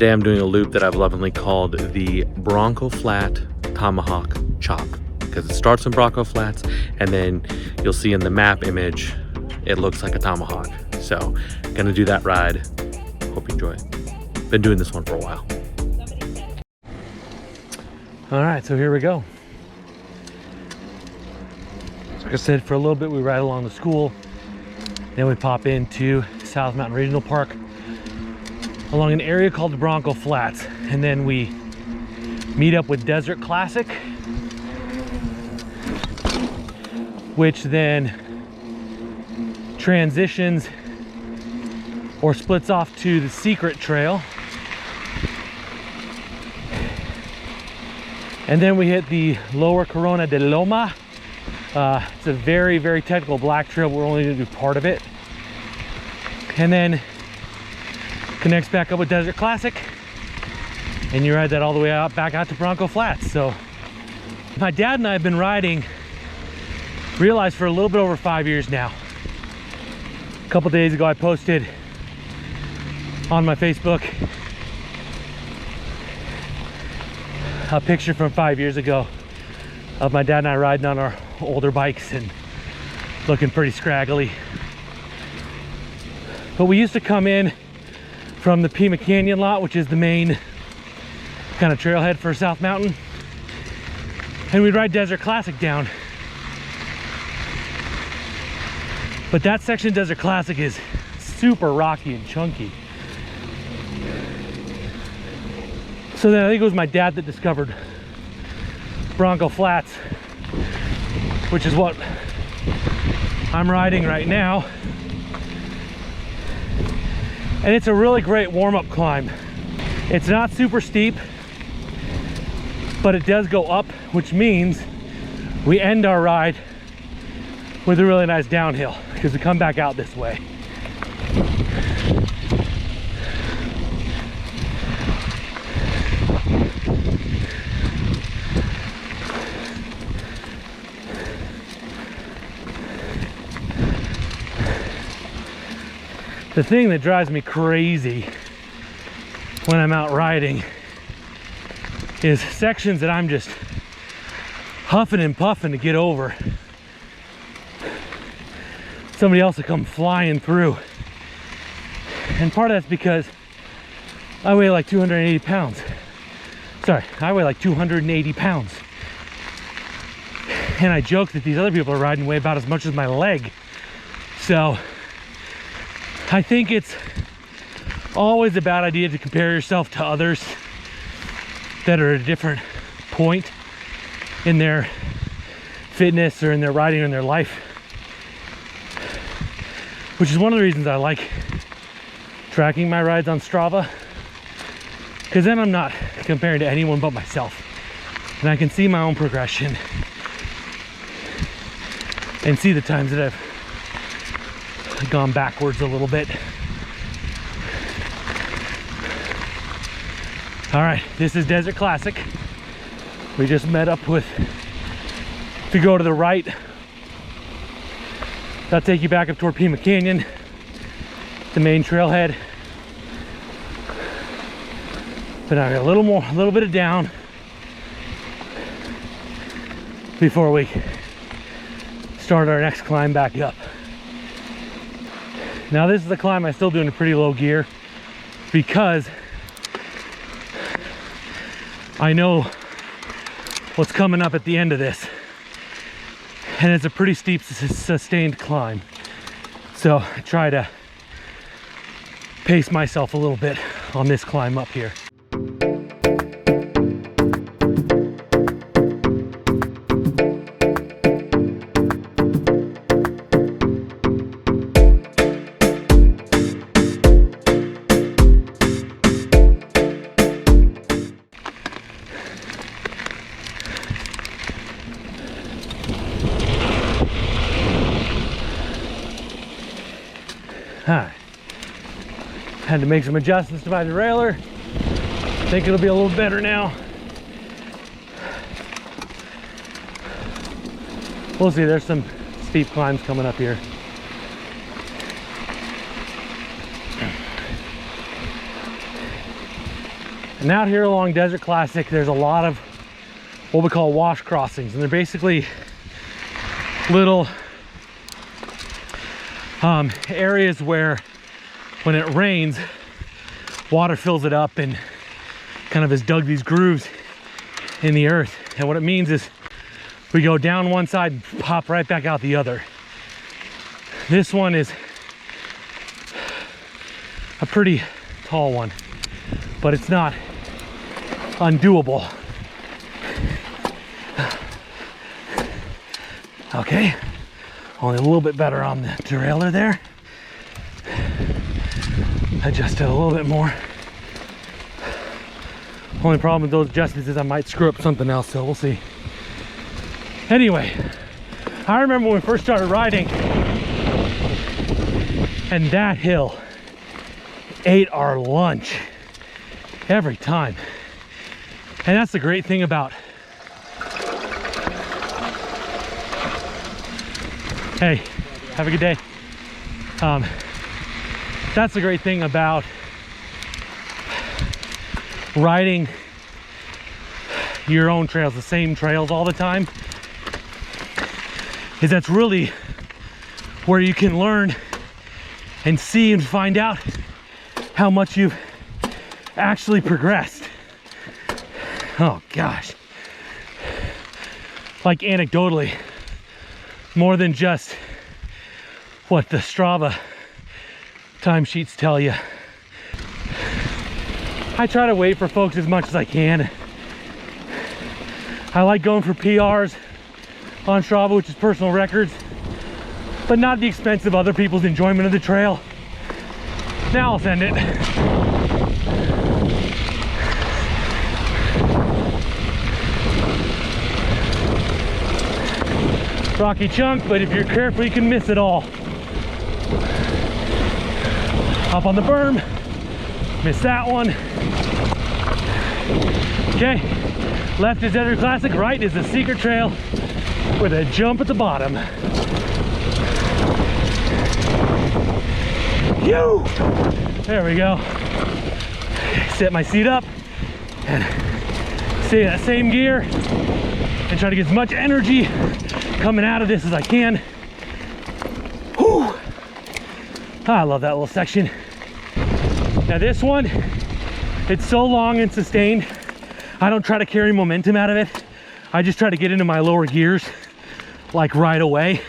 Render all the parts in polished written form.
Today I'm doing a loop that I've lovingly called the Bronco Flat Tomahawk Chop, because it starts in Bronco Flats and then you'll see in the map image it looks like a tomahawk. So gonna do that ride. Hope you enjoy it. Been doing this one for a while. All right, so here we go. Like I said, for a little bit we ride along the school, then we pop into South Mountain Regional Park along an area called the Bronco Flats, and then we meet up with Desert Classic, which then transitions or splits off to the Secret Trail, and then we hit the Lower Corona de Loma. It's a very, very technical black trail. We're only going to do part of it, and then connects back up with Desert Classic, and you ride that all the way out back out to Bronco Flats. So my dad and I have been riding, realized, for a little bit over 5 years now. A couple days ago I posted on my Facebook a picture from 5 years ago of my dad and I riding on our older bikes and looking pretty scraggly. But we used to come in from the Pima Canyon lot, which is the main kind of trailhead for South Mountain, and we'd ride Desert Classic down. But that section of Desert Classic is super rocky and chunky. So then I think it was my dad that discovered Bronco Flats, which is what I'm riding right now. And it's a really great warm-up climb. It's not super steep, but it does go up, which means we end our ride with a really nice downhill because we come back out this way. The thing that drives me crazy when I'm out riding is sections that I'm just huffing and puffing to get over. Somebody else will come flying through. And part of that's because I weigh like 280 pounds. Sorry, I weigh like 280 pounds. And I joke that these other people are riding way about as much as my leg. So I think it's always a bad idea to compare yourself to others that are at a different point in their fitness or in their riding or in their life, which is one of the reasons I like tracking my rides on Strava, because then I'm not comparing to anyone but myself, and I can see my own progression and see the times that I've gone backwards a little bit. All right, this is Desert Classic. We just met up with, if you go to the right, that'll take you back up toward Pima Canyon, the main trailhead. But I got a little bit of down before we start our next climb back up. Now this is the climb I'm still doing in pretty low gear because I know what's coming up at the end of this, and it's a pretty steep, sustained climb. So I try to pace myself a little bit on this climb up here. Alright, had to make some adjustments to my derailleur. I think it'll be a little better now. We'll see, there's some steep climbs coming up here. And out here along Desert Classic, there's a lot of what we call wash crossings, and they're basically little areas where when it rains, water fills it up and kind of has dug these grooves in the earth. And what it means is we go down one side and pop right back out the other. This one is a pretty tall one, but it's not undoable. Okay, only a little bit better on the derailleur there. Adjust it a little bit more. Only problem with those adjustments is I might screw up something else, so we'll see. Anyway, I remember when we first started riding, and that hill ate our lunch every time. And that's the great thing about, hey, have a good day. That's the great thing about riding your own trails, the same trails all the time, is that's really where you can learn and see and find out how much you've actually progressed. Oh gosh. Like anecdotally, more than just what the Strava timesheets tell you. I try to wait for folks as much as I can. I like going for PRs on Strava, which is personal records, but not at the expense of other people's enjoyment of the trail. Now I'll send it. Rocky chunk, but if you're careful, you can miss it all. Up on the berm, miss that one. Okay, left is Desert Classic, right is the secret trail with a jump at the bottom. Yo! There we go. Set my seat up and stay in that same gear and try to get as much energy coming out of this as I can. Whew. I love that little section. Now this one, it's so long and sustained, I don't try to carry momentum out of it. I just try to get into my lower gears like right away.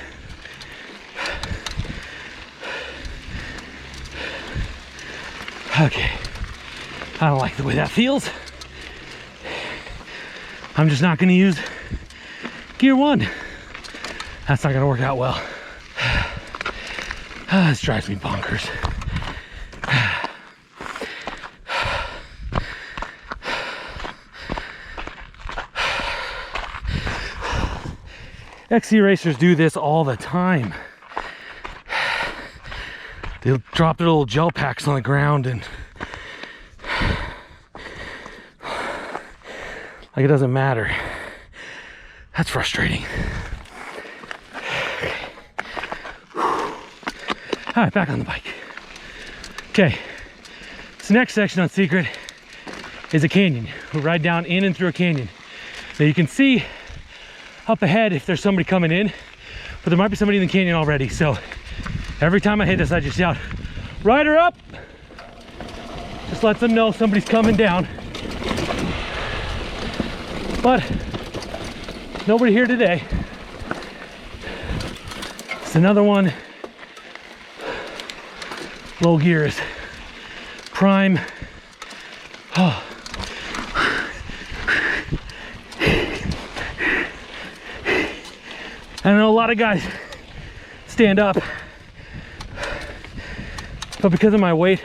Okay, I don't like the way that feels. I'm just not gonna use gear one. That's not gonna work out well. This drives me bonkers. XC racers do this all the time. They'll drop their little gel packs on the ground and like it doesn't matter. That's frustrating. All right, back on the bike. Okay, this next section on Secret is a canyon. We ride down in and through a canyon. Now you can see up ahead if there's somebody coming in, but there might be somebody in the canyon already. So every time I hit this, I just shout, "Rider up!" Just let them know somebody's coming down. But nobody here today. It's another one. Low gear is prime. Oh. I know a lot of guys stand up, but because of my weight,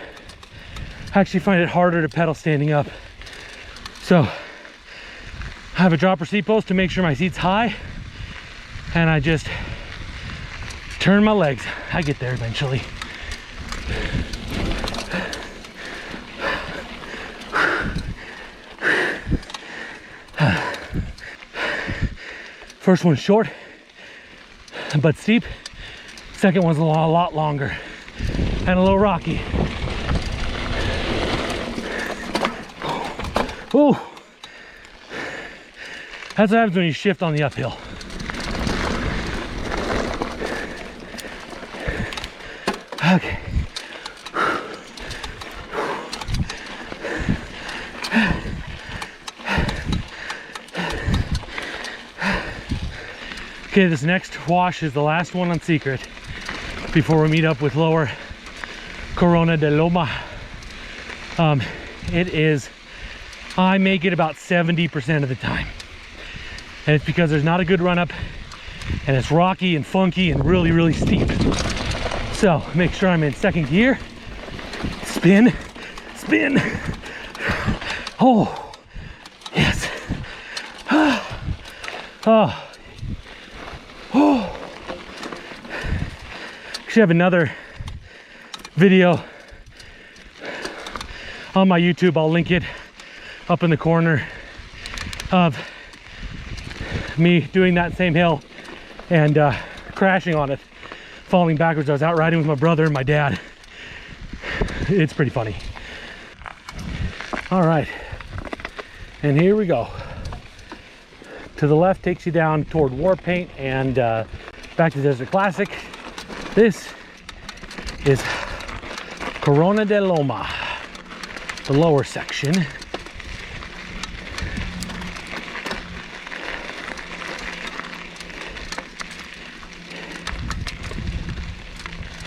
I actually find it harder to pedal standing up. So I have a dropper seat post to make sure my seat's high, and I just turn my legs. I get there eventually. First one's short but steep. Second one's a lot longer and a little rocky. Oh, that's what happens when you shift on the uphill. Okay. Okay, this next wash is the last one on Secret before we meet up with Lower Corona de Loma. I make it about 70% of the time. And it's because there's not a good run up and it's rocky and funky and really, really steep. So make sure I'm in second gear. Spin, spin. Oh, yes. Oh. Oh. Actually have another video on my YouTube. I'll link it up in the corner of me doing that same hill and crashing on it, falling backwards. I was out riding with my brother and my dad. It's pretty funny. All right, and here we go. To the left takes you down toward Warpaint and back to Desert Classic. This is Corona de Loma, the lower section.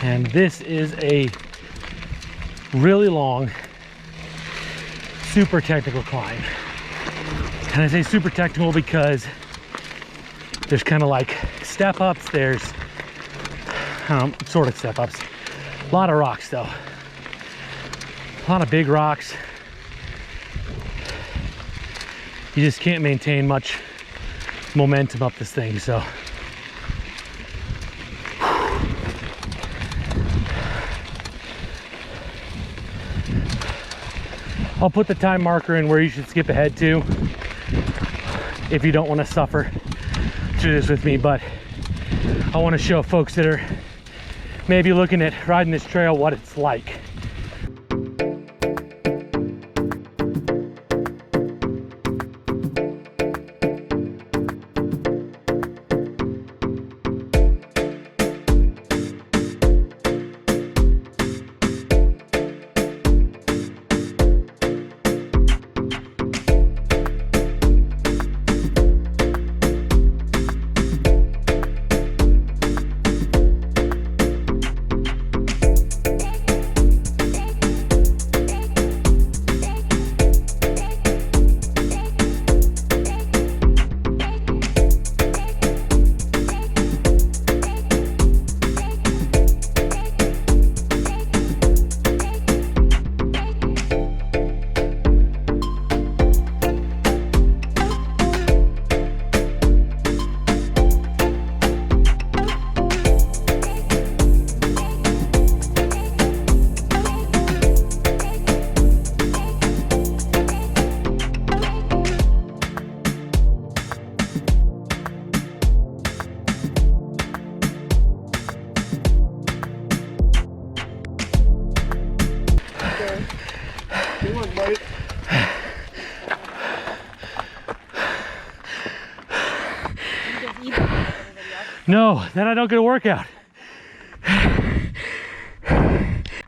And this is a really long, super technical climb. And I say super technical because there's kind of like step ups, there's sort of step ups, a lot of rocks though, a lot of big rocks. You just can't maintain much momentum up this thing, so I'll put the time marker in where you should skip ahead to if you don't want to suffer through this with me, but I want to show folks that are maybe looking at riding this trail what it's like. No, then I don't get a workout. I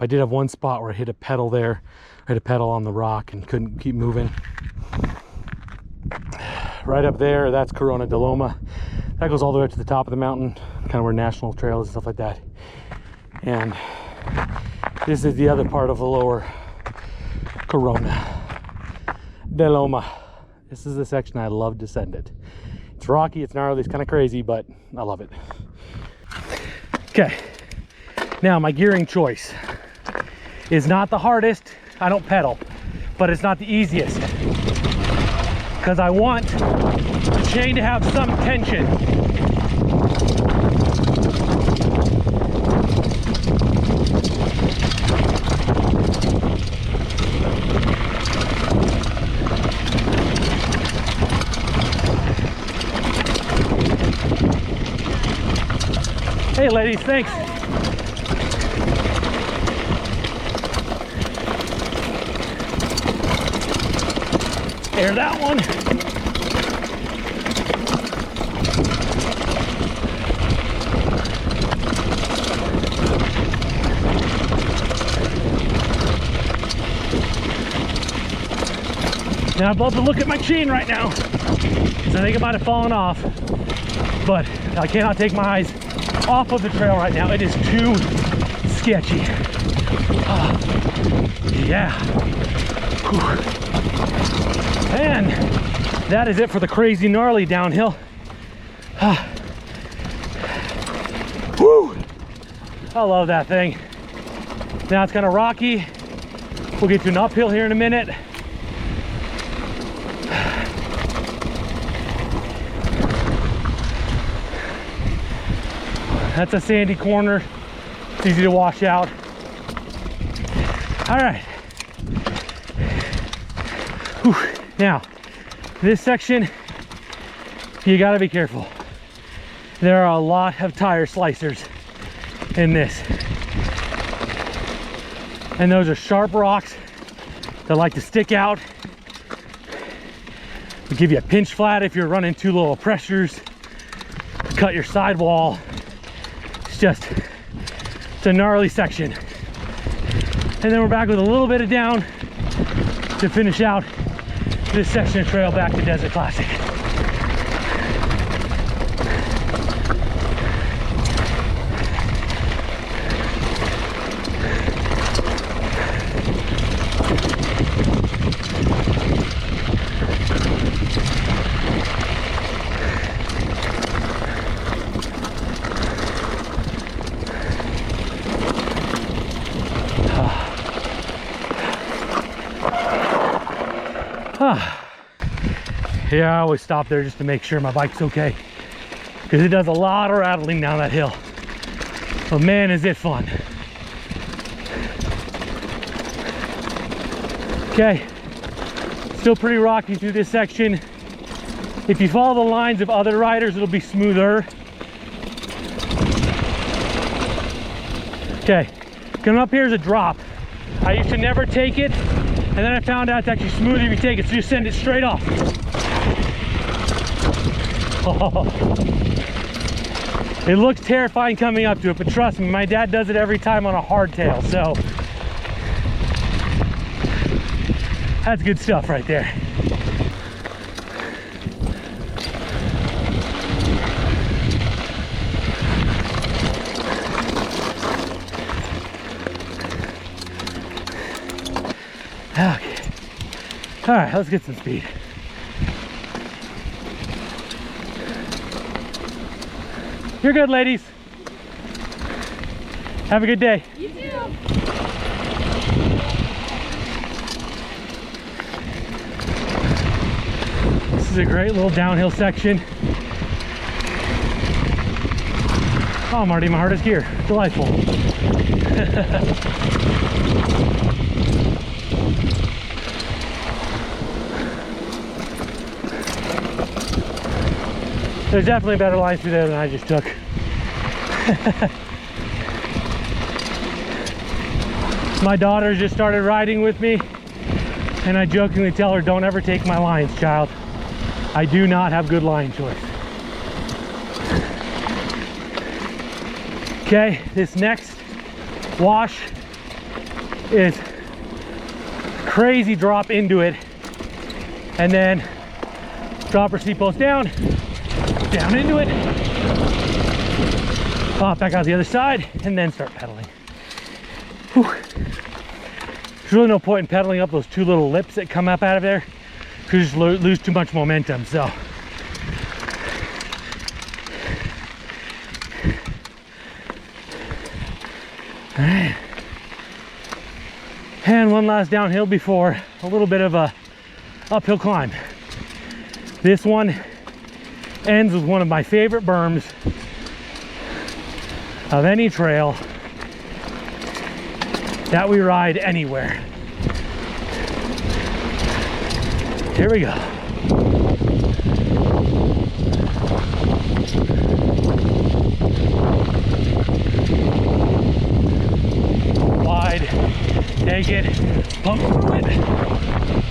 did have one spot where I hit a pedal there. I hit a pedal on the rock and couldn't keep moving. Right up there, that's Corona de Loma. That goes all the way up to the top of the mountain, kind of where national trails and stuff like that. And this is the other part of the lower Corona de Loma. This is the section I love to descend it. It's rocky, it's gnarly, it's kind of crazy, but I love it. Okay, now my gearing choice is not the hardest. I don't pedal, but it's not the easiest because I want the chain to have some tension. Hey ladies, thanks. Air that one. Now I'd love to look at my chain right now, because I think it might have fallen off, but I cannot take my eyes off of the trail right now. It is too sketchy. Yeah. Whew. And that is it for the crazy gnarly downhill. Woo! I love that thing. Now it's kind of rocky. We'll get to an uphill here in a minute. That's a sandy corner. It's easy to wash out. All right. Whew. Now, this section, you gotta be careful. There are a lot of tire slicers in this. And those are sharp rocks that like to stick out. They give you a pinch flat if you're running too low pressures. Cut your sidewall. It's a gnarly section. And then we're back with a little bit of down to finish out this section of trail back to Desert Classic. Yeah, I always stop there just to make sure my bike's okay, because it does a lot of rattling down that hill. But man, is it fun. Okay, still pretty rocky through this section. If you follow the lines of other riders, it'll be smoother. Okay, coming up here is a drop. I used to never take it, and then I found out it's actually smoother if you take it, so you send it straight off. Oh. It looks terrifying coming up to it, but trust me, my dad does it every time on a hardtail, so that's good stuff right there. Okay. All right, let's get some speed. You're good, ladies. Have a good day. You too. This is a great little downhill section. Oh, I'm already in my hardest gear. Delightful. There's definitely a better line through there than I just took. My daughter just started riding with me, and I jokingly tell her, don't ever take my lines, child. I do not have good line choice. Okay, this next wash is crazy drop into it, and then drop her seat post down into it, pop back out the other side, and then start pedaling. Whew. There's really no point in pedaling up those two little lips that come up out of there, because you just lose too much momentum. So all right, and one last downhill before a little bit of a uphill climb. This one ends with one of my favorite berms of any trail that we ride anywhere. Here we go. Wide, take it, pump through it.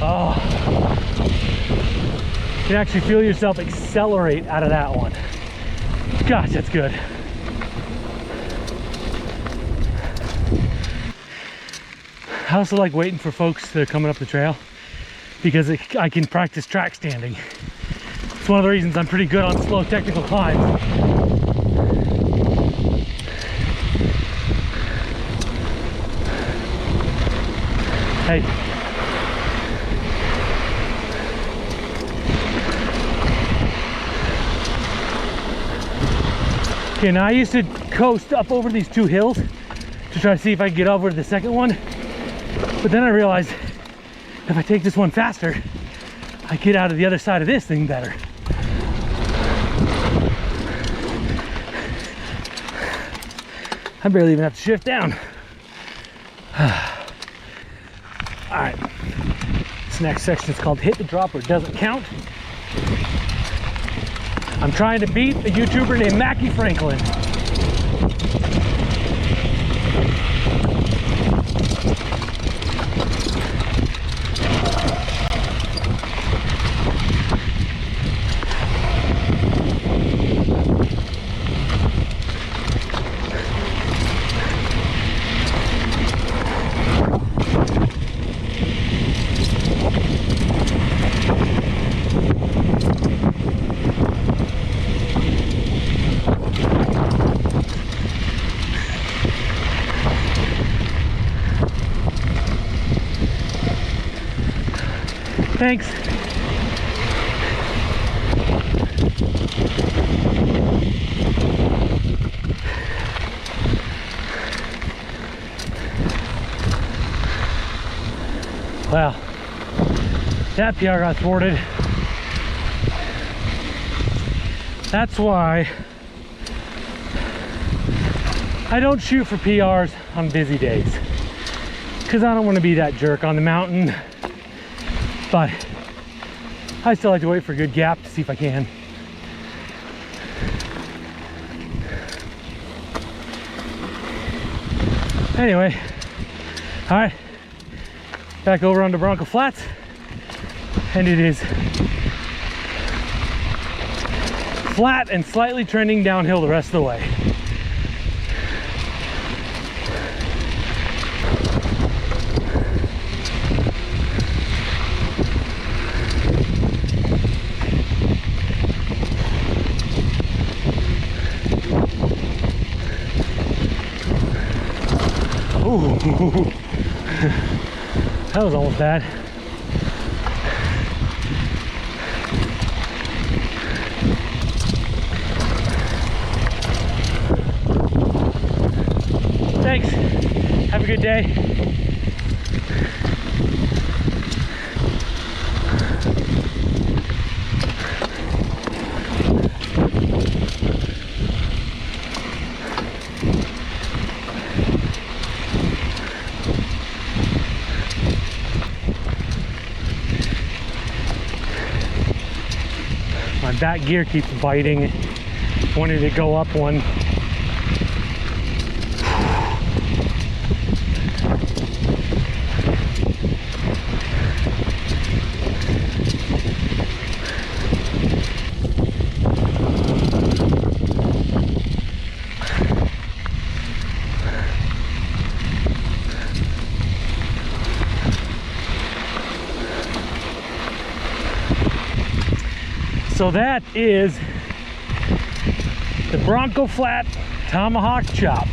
Oh. can actually feel yourself accelerate out of that one. Gosh, that's good. I also like waiting for folks that are coming up the trail because I can practice track standing. It's one of the reasons I'm pretty good on slow technical climbs. Hey. Okay, now I used to coast up over these two hills to try to see if I could get over to the second one. But then I realized if I take this one faster, I get out of the other side of this thing better. I barely even have to shift down. All right, this next section is called Hit the Drop or It Doesn't Count. I'm trying to beat a YouTuber named Mackie Franklin. Thanks. Wow, that PR got thwarted. That's why I don't shoot for PRs on busy days, because I don't want to be that jerk on the mountain. But I still like to wait for a good gap to see if I can. Anyway, all right, back over onto Bronco Flats, and it is flat and slightly trending downhill the rest of the way. Ooh. That was almost bad. Thanks. Have a good day. My back gear keeps biting. Wanted to go up one. So that is the Bronco Flat Tomahawk chop.